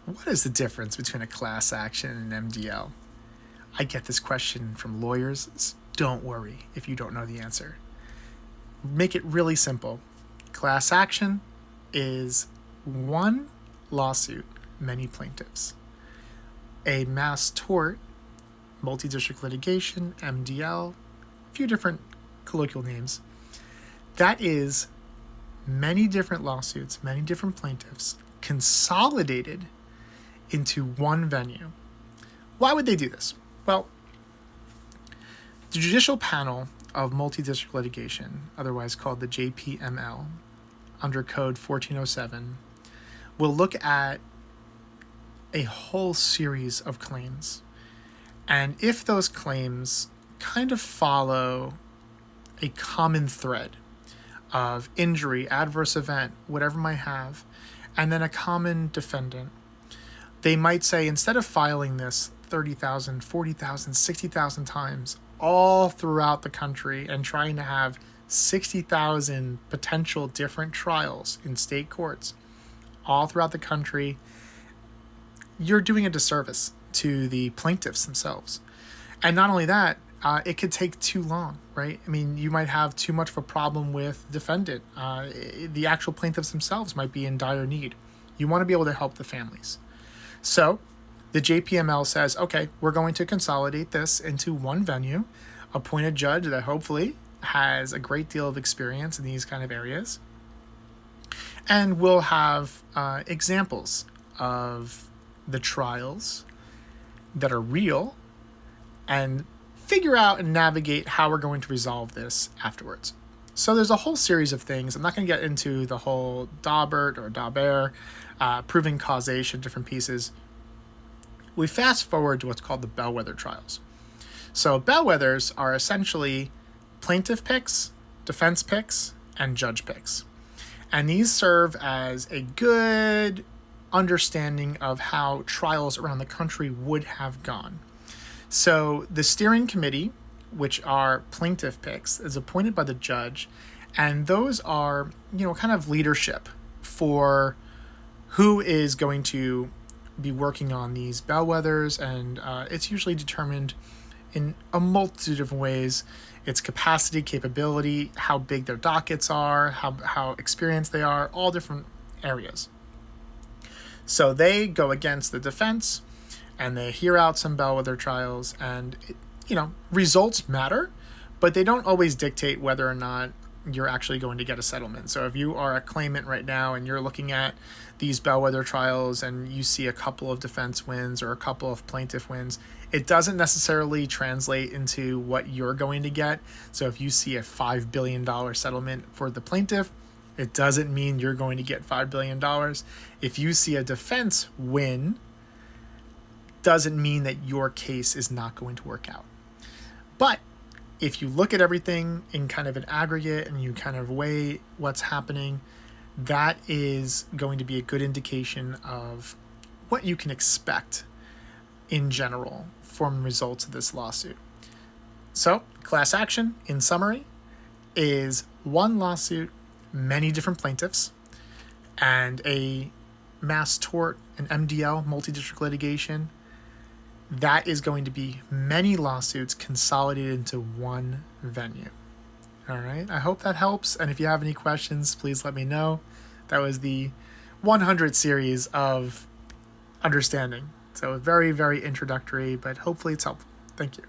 What is the difference between a class action and an MDL? I get this question from lawyers. Don't worry if you don't know the answer. Make it really simple. Class action is one lawsuit, many plaintiffs. A mass tort, multi-district litigation, MDL, a few different colloquial names, that is many different lawsuits, many different plaintiffs consolidated into one venue. Why would they do this? Well, the Judicial Panel of Multi-District Litigation, otherwise called the JPML, under Code 1407, will look at a whole series of claims. And if those claims kind of follow a common thread of injury, adverse event, whatever might have, and then a common defendant, they might say, instead of filing this 30,000, 40,000, 60,000 times all throughout the country and trying to have 60,000 potential different trials in state courts all throughout the country, you're doing a disservice to the plaintiffs themselves. And not only that, it could take too long, right? I mean, you might have too much of a problem with the defendant. The actual plaintiffs themselves might be in dire need. You want to be able to help the families. So the JPML says, okay, we're going to consolidate this into one venue, appoint a judge that hopefully has a great deal of experience in these kind of areas, and we'll have examples of the trials that are real and figure out and navigate how we're going to resolve this afterwards. So there's a whole series of things. I'm not going to get into the whole Daubert or Daubert, proving causation, different pieces. We fast forward to what's called the bellwether trials. So bellwethers are essentially plaintiff picks, defense picks, and judge picks. And these serve as a good understanding of how trials around the country would have gone. So the steering committee, which are plaintiff picks, is appointed by the judge, and those are, kind of leadership for who is going to be working on these bellwethers, and it's usually determined in a multitude of ways. It's capacity, capability, how big their dockets are, how experienced they are, all different areas. So they go against the defense, and they hear out some bellwether trials, and results matter, but they don't always dictate whether or not you're actually going to get a settlement. So if you are a claimant right now and you're looking at these bellwether trials and you see a couple of defense wins or a couple of plaintiff wins, it doesn't necessarily translate into what you're going to get. So if you see a $5 billion settlement for the plaintiff, it doesn't mean you're going to get $5 billion. If you see a defense win, doesn't mean that your case is not going to work out. But if you look at everything in kind of an aggregate and you kind of weigh what's happening, that is going to be a good indication of what you can expect in general from results of this lawsuit. So, class action, in summary, is one lawsuit, many different plaintiffs, and a mass tort, an MDL, multi-district litigation, that is going to be many lawsuits consolidated into one venue. All right, I hope that helps. And if you have any questions, please let me know. That was the 100 series of understanding. So very, very introductory, but hopefully it's helpful. Thank you.